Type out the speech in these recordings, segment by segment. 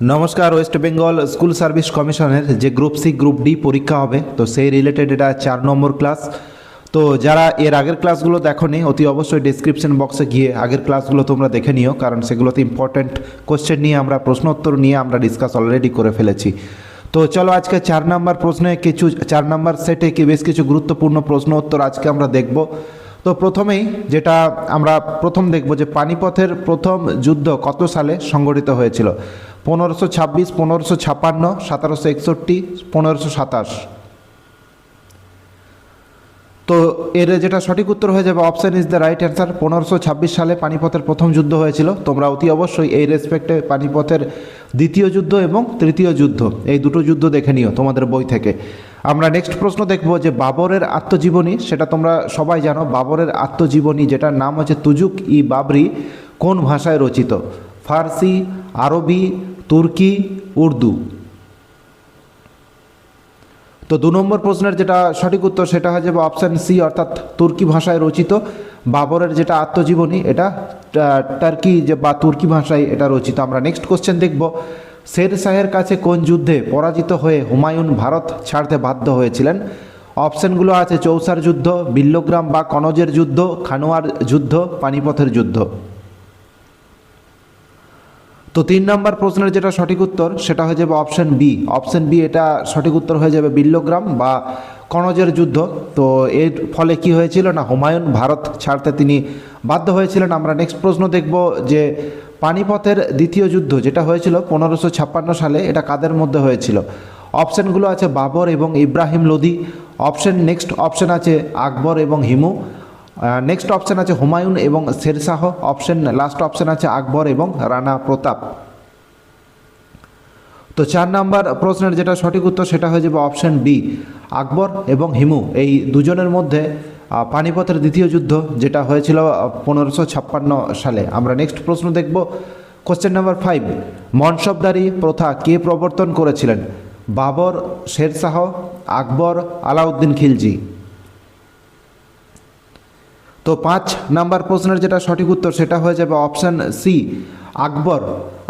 নমস্কার। West Bengal school service কমিশনের যে গ্রুপ সি গ্রুপ ডি পরীক্ষা হবে, তো সেই রিলেটেড এটা 4 নম্বর ক্লাস। তো যারা এর আগের ক্লাসগুলো দেখোনি, অতি অবশ্যই ডিসক্রিপশন বক্সে গিয়ে আগের ক্লাসগুলো তোমরা দেখে নিও, কারণ সেগুলোতে ইম্পর্ট্যান্ট কোশ্চেন নিয়ে আমরা প্রশ্ন উত্তর নিয়ে আমরা ডিসকাস অলরেডি করে ফেলেছি। তো চলো আজকে 4 নম্বর প্রশ্নে কিছু 4 নম্বর সেটে বেশ কিছু গুরুত্বপূর্ণ প্রশ্ন উত্তর আজকে আমরা দেখব। তো প্রথমেই যেটা আমরা প্রথম দেখব যে পানিপথের প্রথম যুদ্ধ কত সালে সংগঠিত হয়েছিল? 1526, 1556, 1761, 1527। তো এর যেটা সঠিক উত্তর হয়ে যাবে option is the right answer. 1526 সালে পানিপথের প্রথম যুদ্ধ হয়েছিল। তোমরা অতি অবশ্যই এই রেসপেক্টে পানিপথের দ্বিতীয় যুদ্ধ এবং তৃতীয় যুদ্ধ, এই দুটো যুদ্ধ দেখে নিও তোমাদের বই থেকে। আমরা নেক্সট প্রশ্ন দেখব যে বাবরের আত্মজীবনী, সেটা তোমরা সবাই জানো, বাবরের আত্মজীবনী যেটার নাম হচ্ছে তুজুক ই বাবরি, কোন ভাষায় রচিত? ফার্সি, আরবি, তুর্কি, উর্দু। তো 2 নম্বর প্রশ্নের যেটা সঠিক উত্তর সেটা হয়ে যাবে অপশান সি, অর্থাৎ তুর্কি ভাষায় রচিত। বাবরের যেটা আত্মজীবনী এটা টার্কি বা তুর্কি ভাষায় এটা রচিত। আমরা নেক্সট কোশ্চেন দেখব, শের শাহের কাছে কোন যুদ্ধে পরাজিত হয়ে হুমায়ুন ভারত ছাড়তে বাধ্য হয়েছিলেন? অপশানগুলো আছে চৌসার যুদ্ধ, বিল্লগ্রাম বা কনজের যুদ্ধ, খানোয়ার যুদ্ধ, পানিপথের যুদ্ধ। তো 3 নম্বর প্রশ্নের যেটা সঠিক উত্তর সেটা হয়ে যাবে অপশান বি। অপশান বি এটা সঠিক উত্তর হয়ে যাবে বিল্লগ্রাম বা কনজের যুদ্ধ। তো এর ফলে কি হয়েছিল না, হুমায়ুন ভারত ছাড়তে তিনি বাধ্য হয়েছিলেন। আমরা নেক্সট প্রশ্ন দেখব যে পানিপথের দ্বিতীয় যুদ্ধ যেটা হয়েছিল 1556 সালে, এটা কাদের মধ্যে হয়েছিল? অপশানগুলো আছে বাবর এবং ইব্রাহিম লোদি। নেক্সট অপশান আছে আকবর এবং হিমু। নেক্সট অপশান আছে হুমায়ুন এবং শেরশাহ। লাস্ট অপশান আছে আকবর এবং রানা প্রতাপ। তো 4 নম্বর প্রশ্নের যেটা সঠিক উত্তর সেটা হয়ে যাবে অপশান বি, আকবর এবং হিমু, এই দুজনের মধ্যে পানিপথের দ্বিতীয় যুদ্ধ যেটা হয়েছিল 1556 সালে। আমরা নেক্সট প্রশ্ন দেখব, কোশ্চেন নাম্বার 5, মনসবদারি প্রথা কে প্রবর্তন করেছিলেন? বাবর, শেরশাহ, আকবর, আলাউদ্দিন খিলজি। তো 5 নাম্বার প্রশ্নের যেটা সঠিক উত্তর সেটা হয়ে যাবে অপশান সি, আকবর।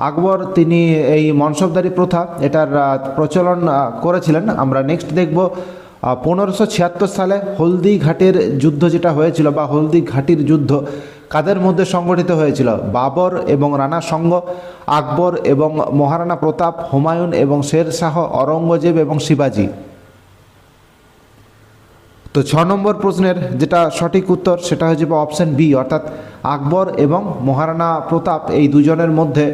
আকবর তিনি এই মনসবদারি প্রথা এটার প্রচলন করেছিলেন। আমরা নেক্সট দেখব 1576 সালে হলদি ঘাটের যুদ্ধ যেটা হয়েছিল বা হলদি ঘাটির যুদ্ধ কাদের মধ্যে সংগঠিত হয়েছিল? বাবর এবং রানা সঙ্গ, আকবর এবং মহারানা প্রতাপ, হুমায়ুন এবং শের শাহ, অরঙ্গজেব এবং শিবাজি। তো 6 নম্বর প্রশ্নের যেটা সঠিক উত্তর সেটা হয়ে যাবে অপশান বি, অর্থাৎ আকবর এবং মহারানা প্রতাপ এই দুজনের মধ্যে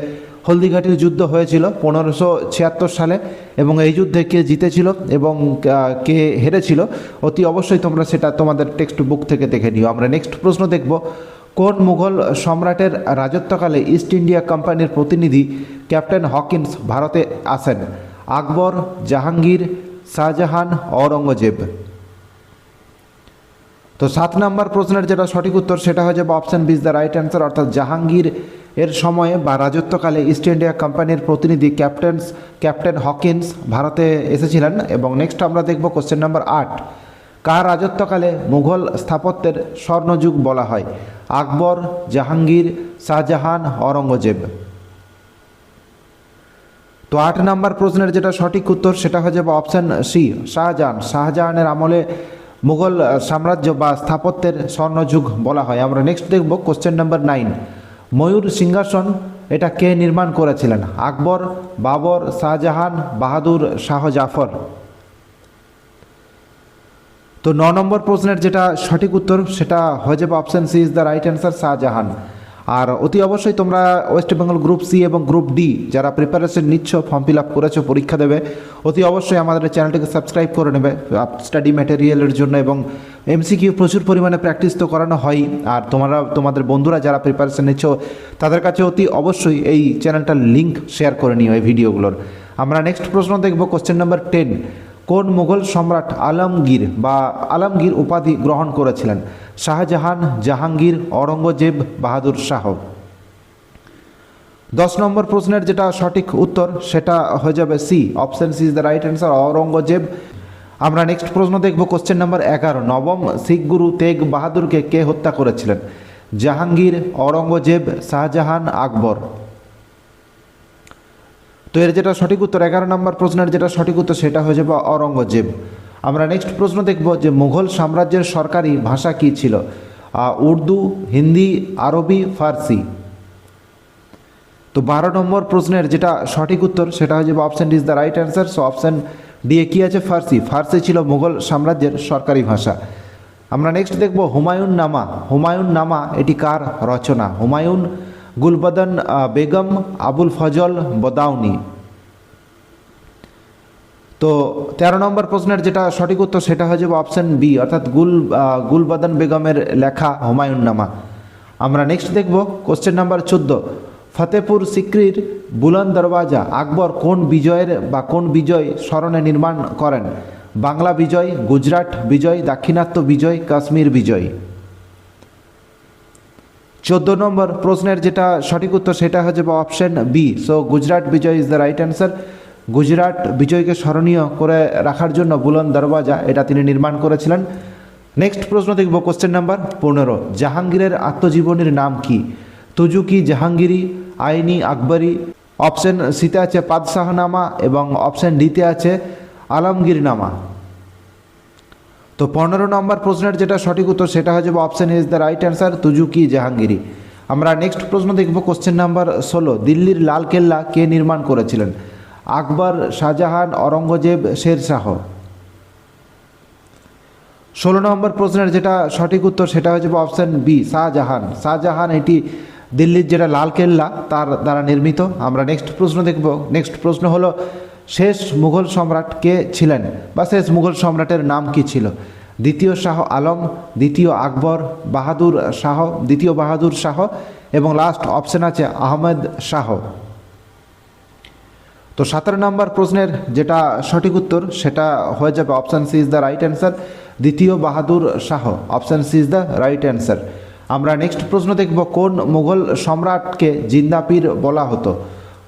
হলদিঘাটির যুদ্ধ হয়েছিল 1576 সালে। এবং এই যুদ্ধে কে জিতেছিল এবং কে হেরেছিল অতি অবশ্যই তোমরা সেটা তোমাদের টেক্সট বুক থেকে দেখে নিও। আমরা নেক্সট প্রশ্ন দেখব, কোন মুঘল সম্রাটের রাজত্বকালে ইস্ট ইন্ডিয়া কোম্পানির প্রতিনিধি ক্যাপ্টেন হকিন্স ভারতে আসেন? আকবর, জাহাঙ্গীর, শাহজাহান, অরঙ্গজেব। তো 7 নম্বর প্রশ্নের যেটা সঠিক উত্তর সেটা হয়ে যাবে option B is the right answer, অর্থাৎ জাহাঙ্গীর এর সময়ে বা রাজত্বকালে ইস্ট ইন্ডিয়া কোম্পানির প্রতিনিধি ক্যাপ্টেন হকিন্স ভারতে এসেছিলেন। এবং নেক্সট আমরা দেখব কোশ্চেন নাম্বার 8, কার রাজত্বকালে মুঘল স্থাপত্যের স্বর্ণযুগ বলা হয়? আকবর, জাহাঙ্গীর, শাহজাহান, অরঙ্গজেব। তো 8 নম্বর প্রশ্নের যেটা সঠিক উত্তর সেটা হয়ে যাবে অপশান সি, শাহজাহান। শাহজাহানের আমলে মুঘল সাম্রাজ্য বা স্থাপত্যের স্বর্ণযুগ বলা হয়। আমরা নেক্সট দেখব কোশ্চেন নাম্বার 9, ময়ূর সিংহাসন এটা কে নির্মাণ করেছিলেন? আকবর, বাবর, শাহজাহান, বাহাদুর শাহ জাফর। তো 9 নম্বর প্রশ্নের যেটা সঠিক উত্তর সেটা হয়ে যাবে option C is the right answer, Shahjahan. আর অতি অবশ্যই তোমরা ওয়েস্ট বেঙ্গল গ্রুপ সি এবং গ্রুপ ডি যারা প্রিপারেশন নিচ্ছ, ফর্ম ফিল আপ করেছো, পরীক্ষা দেবে, অতি অবশ্যই আমাদের চ্যানেলটিকে সাবস্ক্রাইব করে নেবে স্টাডি ম্যাটেরিয়ালের জন্য। এবং এমসিকিউ প্রচুর পরিমাণে প্র্যাকটিস তো করানো হয়ই, আর তোমাদের বন্ধুরা যারা প্রিপারেশন নিচ্ছ তাদের কাছে অতি অবশ্যই এই চ্যানেলটার লিঙ্ক শেয়ার করে নিও এই ভিডিওগুলোর। আমরা নেক্সট প্রশ্ন দেখব কোশ্চেন নাম্বার 10, কোন মুঘল সম্রাট আলমগীর উপাধি গ্রহণ করেছিলেন? শাহজাহান, জাহাঙ্গীর, অরঙ্গজেব, বাহাদুর শাহ। 10 নম্বর প্রশ্নের যেটা সঠিক উত্তর সেটা হয়ে যাবে C, option C is the right answer, Aurangzeb. আমরা নেক্সট প্রশ্ন দেখব কোশ্চেন নাম্বার 11, নবম শিখ গুরু তেগ বাহাদুরকে কে হত্যা করেছিলেন? জাহাঙ্গীর, অরঙ্গজেব, শাহজাহান, আকবর। তো এর যেটা সঠিক উত্তর 11 নম্বর প্রশ্নের যেটা সঠিক উত্তর সেটা হয়ে যাবে অরঙ্গজেব। আমরা নেক্সট প্রশ্ন দেখব যে মুঘল সাম্রাজ্যের সরকারি ভাষা কী ছিল? উর্দু, হিন্দি, আরবি, ফার্সি। তো 12 নম্বর প্রশ্নের যেটা সঠিক উত্তর সেটা হয়ে যাবে option D is the right answer. So option D এ কী আছে? ফার্সি। ফার্সি ছিল মুঘল সাম্রাজ্যের সরকারি ভাষা। আমরা নেক্সট দেখব হুমায়ুন নামা। হুমায়ুন নামা এটি কার রচনা? হুমায়ুন, গুলবদন বেগম, আবুল ফজল বদাউনি। তো 13 নম্বর প্রশ্নের যেটা সঠিক উত্তর সেটা হয়ে যাবে অপশান বি, অর্থাৎ গুলবদন বেগমের লেখা হুমায়ুন নামা। আমরা নেক্সট দেখব কোশ্চেন নাম্বার 14, ফতেপুর সিক্রির বুলন্দ দরওয়াজা আকবর কোন বিজয়ের বা কোন বিজয় স্মরণে নির্মাণ করেন? বাংলা বিজয়, গুজরাট বিজয়, দাক্ষিণাত্য বিজয়, কাশ্মীর বিজয়। 14 নম্বর প্রশ্নের যেটা সঠিক উত্তর সেটা হয়ে যাবে অপশান বি। সো গুজরাট বিজয় is the right answer. Gujarat বিজয়কে স্মরণীয় করে রাখার জন্য বুলন্দ দরওয়াজা এটা তিনি নির্মাণ করেছিলেন। নেক্সট প্রশ্ন দেখব কোশ্চেন নাম্বার 15, জাহাঙ্গীরের আত্মজীবনীর নাম কি? তুজুকি জাহাঙ্গীরি, আইনি আকবরী। অপশান সিতে আছে পাদশাহনামা এবং অপশান ডিতে আছে আলমগীরনামা। তো 15 নম্বর প্রশ্নের যেটা সঠিক উত্তর সেটা হয়ে যাবে option is the right answer, Tuzuki Jahangiri. আমরা নেক্সট প্রশ্ন দেখব কোশ্চেন নাম্বার 16, দিল্লির লাল কেল্লা কে নির্মাণ করেছিলেন? আকবর, শাহজাহান, অরঙ্গজেব, শেরশাহ। 16 নম্বর প্রশ্নের যেটা সঠিক উত্তর সেটা হয়ে যাবে অপশান বি, শাহজাহান। শাহজাহান এটি দিল্লির যেটা লাল কেল্লা তার দ্বারা নির্মিত। আমরা নেক্সট প্রশ্ন দেখব। নেক্সট প্রশ্ন হলো শেষ মুঘল সম্রাট কে ছিলেন বা শেষ মুঘল সম্রাটের নাম কি ছিল? দ্বিতীয় শাহ আলম, দ্বিতীয় আকবর, বাহাদুর শাহ, দ্বিতীয় বাহাদুর শাহ এবং লাস্ট অপশান আছে আহমেদ শাহ। তো 17 নম্বর প্রশ্নের যেটা সঠিক উত্তর সেটা হয়ে যাবে option C is the right answer, দ্বিতীয় Bahadur Shah. Option C is the right answer. আমরা নেক্সট প্রশ্ন দেখব কোন মুঘল সম্রাটকে জিন্দা পীর বলা হতো?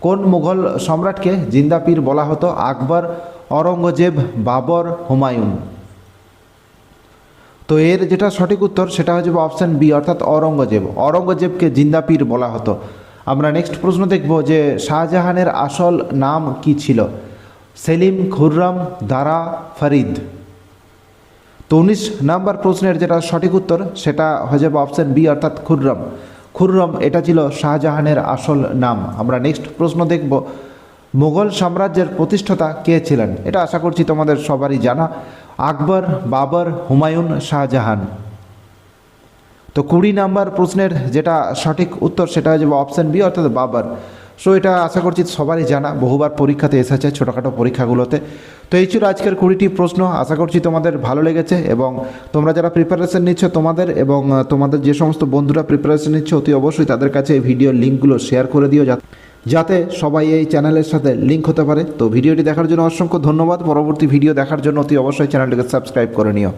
কোন মুঘল সম্রাটকে জিন্দা পীর বলা হতো? আকবর, অরঙ্গজেব, বাবর, হুমায়ুন। তো এর যেটা সঠিক উত্তর সেটা হয়ে যাবে অপশান বি, অর্থাৎ অরঙ্গজেব। অরঙ্গজেবকে জিন্দা পীর বলা হতো। আমরা নেক্সট প্রশ্ন দেখব যে শাহজাহানের আসল নাম কি ছিল? সেলিম, খুররম, দারা, ফরিদ। তো 19 নম্বর প্রশ্নের যেটা সঠিক উত্তর সেটা হয়ে যাবে অপশান বি, অর্থাৎ খুররম। খুররম এটা ছিল শাহজাহানের আসল নাম। আমরা নেক্সট প্রশ্ন দেখব মুঘল সাম্রাজ্যের প্রতিষ্ঠাতা কে ছিলেন? এটা আশা করছি তোমাদের সবারই জানা, আকবর, বাবর, হুমায়ুন, শাহজাহান। তো 20 নম্বর প্রশ্নের যেটা সঠিক উত্তর সেটা হয়ে যাবে অপশান বি, অর্থাৎ বাবর। সো এটা আশা করছি সবারই জানা, বহুবার পরীক্ষাতে এসেছে ছোটোখাটো পরীক্ষাগুলোতে। তো এই ছিল আজকের 20টি প্রশ্ন। আশা করছি তোমাদের ভালো লেগেছে এবং তোমরা যারা প্রিপারেশন নিচ্ছ তোমাদের এবং তোমাদের যে সমস্ত বন্ধুরা প্রিপারেশন নিচ্ছ অতি অবশ্যই তাদের কাছে এই ভিডিওর লিঙ্কগুলো শেয়ার করে দিও যাতে সবাই এই চ্যানেলের সাথে লিঙ্ক হতে পারে। তো ভিডিওটি দেখার জন্য অসংখ্য ধন্যবাদ। পরবর্তী ভিডিও দেখার জন্য অতি অবশ্যই চ্যানেলটিকে সাবস্ক্রাইব করে নিও।